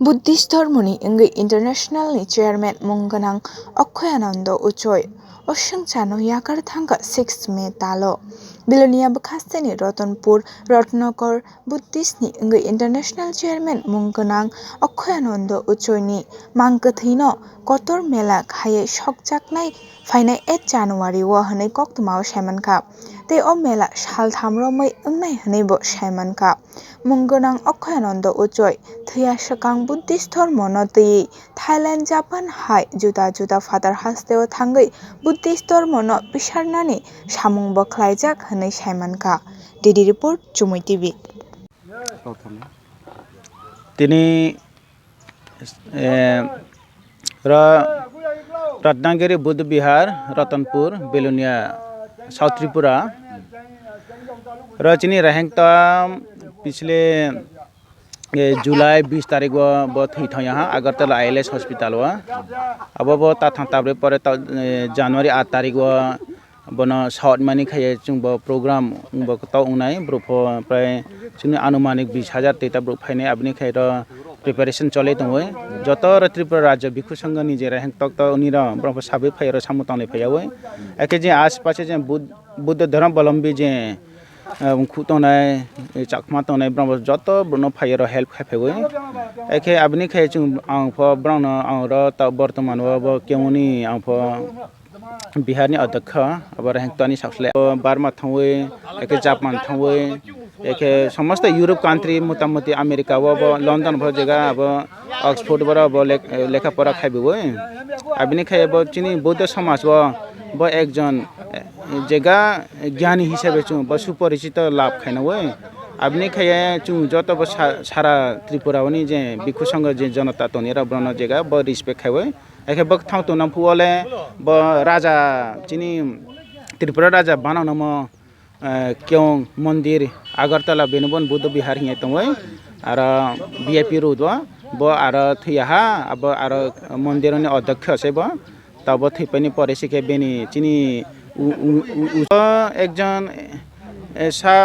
Buddhist धर्मनि इंगै international chairman मुंगनांग अक्षयानंद उचोय ओशंग चानो याकर थांगा 6 मे तालो बिलोनिया बखास्तेनि रतनपुर रत्नकर बुद्धिस्टनि इंगै इंटरनेशनल चेयरमैन मुंगनांग अक्षयानंद उचोयनि मांगकथैनो कतर मेला खाये सकजाकनाय फाइनाय 8 जानुवारी व हनै कक्तमाव सायमानखा ते ओ मेला साल थामरोमै अंगनाय हनैबो सायमानखा मुंगनांग अक्षयानंद उचोय थैया सकां बुद्धिस्ट धर्म न तैयै थाईलैंड जापान हाय जुदा जुदा फादर हास्तेव थांगै बुद्धिस्ट धर्म न बिसारनानै सामुं बख्लायजाक हनै सायमानखा डिडि रिपोर्ट चुमुय टीवी তিনি रत्नागिरी बुद्ध विहार रतनपुर बेलुनिया साउथ त्रिपुरा रचनी रहेंगता पिछले जुलाई 20 तारीख वो थी था यहाँ अगरतला ILS हॉस्पिटल हुआ अब वो ताथा ताबरे पर जनवरी 8 तारीख वो बना साउथ मनी खाये चुंग बो प्रोग्राम बो तो उन्नाई ब्रुफो प्राय चुंग अनुमानिक 20,000 तेता ब्रुफ फाइने अपनी खाये रो प्रिपरेशन चले तो हुए जतो त्रिपुरा राज्य भिक्षु संघ निजे रहेंग तक तो उन्हीं ब्रुफो साबे फाये रो सामुताने फाये हुए एके जे आस पास जे बुद्ध धर्म बलम्बी जे खुतोनाय चाकमा तोनाय ब्रह्म जतो ब्रनो फायर हेल्प खाफे हुए एके अपनी खाय चुं आं फ ब्रन आं र त वर्तमान व केउनी आं फ बिहारनि अध्यक्ष अब रहेंगतानि सासले बारमा थावे एके जापान थावे एके समस्त यूरोप कंट्री मोटामोटी अमेरिका व लंदन भ जगह अब ऑक्सफोर्ड बर ब लेखा पढ़ा खाइबे हुए अपनी खाय ब चिनी बौद्ध समाज व एकजन जगह ज्ञानी हिसाबै चुं ब सुपरिचित लाभ खाइना हुए अपनी खाय चुं जत ब सारा त्रिपुरावनि जे भिक्षु संघ जे जनता तोनेरा ब्रन जगह ब रिस्पेक्ट खाइबे एके बक थाउ तो नाम फुले ब राजा चिनी त्रिपुरा राजा बाना नम क्यों मंदिर अगरतला बेनबन बुद्ध विहार हिए तंवे आर VIP रोड ब आर थैहा अब आर मंदिरनि अध्यक्ष से ब तब थैपनि परेसि के बेनि चिनी एकजन सा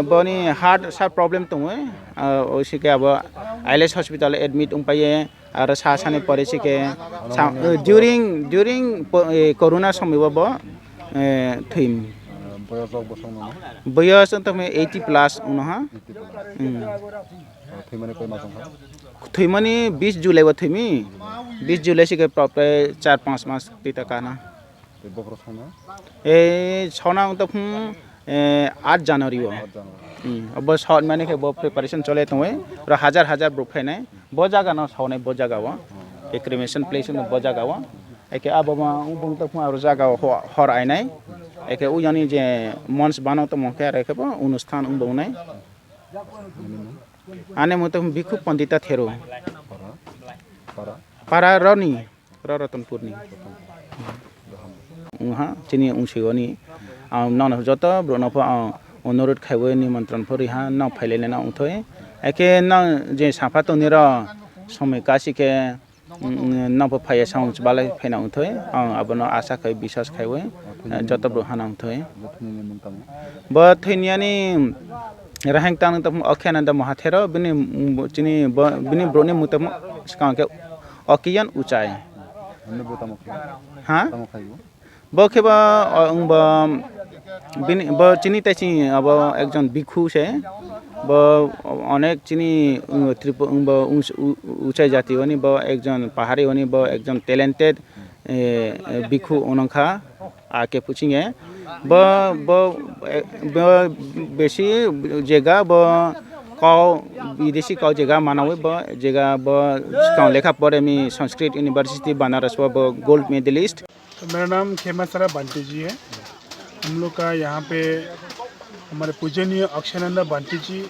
बनी हार्ट सा प्रॉब्लम तंवे ओसिके अब ILS हॉस्पिटल एडमिट उपाये आरो सासाने परेसि के ड्यूरिंग कोरोना समय ब थैम बयस तमे 80 प्लस उनहा थैमाने 20 जुलाई व थैमी 20 जुलाई से के प्राय 4-5 मास तीता काना ए छना त 8 जनवरी व अब साउथ माने के ब प्रिपरेशन चले तवे र हजार ब्रुक फैनाय ब जागा न सावनाय ब जागा व एक क्रिमेशन प्लेस न ब जागा व एके अब मा उबुं त फुआ जागा हर आइनाय एके उ यानी जे मंच बानो त मके रेखे ब अनुष्ठान उबौनाय आने म त भिक्षु पंडिता थेरो पारा रनी रतनपुरनी उहाँ चिनी उसिगोनी न जत ब्रनफ अनुरोध खाइबो निमंत्रण फोर यहाँ न फैलेने न उठोय एके न जे साफा तो निर समय कासी के न फाय साउंड बाले फैना उठोय अब न आशा खाइ विश्वास खाइबो जत ब्रहाना उठोय ब थैनियानि रहेंग तान त अक्षयानंद महाथेर बिनि चिनी बिनि ब्रोनि मुतम सका के अकियन ऊंचाई हां बखेबा बिनि ब चिनी तैची अब एकजन भिक्षु से ब अनेक चिनी ऊंचाई जाति वनी ब एकजन पहाड़ी वनी ब एकजन टैलेंटेड भिक्षु उनखा आके पूछिए ब बेसी जगह ब काउ विदेशी काउ जगह मानावे ब जगह ब काउ लेखा पढ़े में संस्कृत यूनिवर्सिटी बनारस व गोल्ड मेडलिस्ट। तो मेरा नाम खेमासरा बंटी जी है। हम लोग का यहाँ पे हमारे पूजनीय अक्षयानंद बंटी जी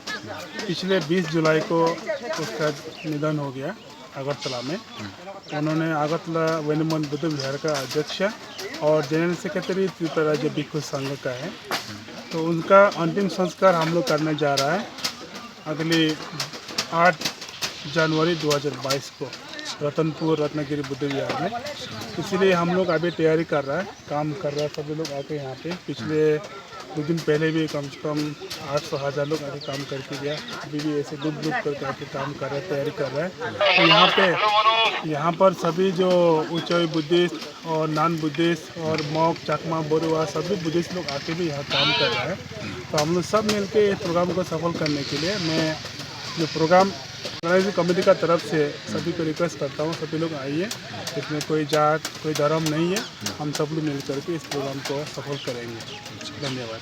पिछले 20 जुलाई को उसका निधन हो गया अगरतला में। उन्होंने अगरतला वेनुमन बुद्ध विहार का अध्यक्ष और जनरल सेक्रेटरी त्रिपुरा राज्य भिक्षु संघ का है। तो उनका अंतिम संस्कार हम लोग करने जा रहा है अगले 8 जनवरी 2022 को रतनपुर रत्नागिरी बुद्ध विहार में। इसलिए हम लोग अभी तैयारी कर रहा है, काम कर रहा है, सभी लोग आके यहाँ पे पिछले 2 दिन पहले भी कम से कम 800-1000 लोग आके काम करके गया। अभी भी ऐसे ग्रुप करके आके काम कर रहे हैं, तैयारी कर रहे हैं। तो यहाँ पर सभी जो उच्चई बुद्धिस्ट और नॉन बुद्धिस्ट और मॉक, चकमा, बोरुआ सभी बुद्धिस्ट लोग आके भी यहाँ काम कर रहे हैं। तो हम लोग सब मिलके इस प्रोग्राम को सफल करने के लिए मैं जो प्रोग्राम ऑर्गेनाइजिंग कमेटी का तरफ से सभी को रिक्वेस्ट करता हूँ, सभी लोग आइए। इसमें कोई जात, कोई धर्म नहीं है, हम सब लोग मिल करके इस प्रोग्राम को सफल करेंगे। धन्यवाद।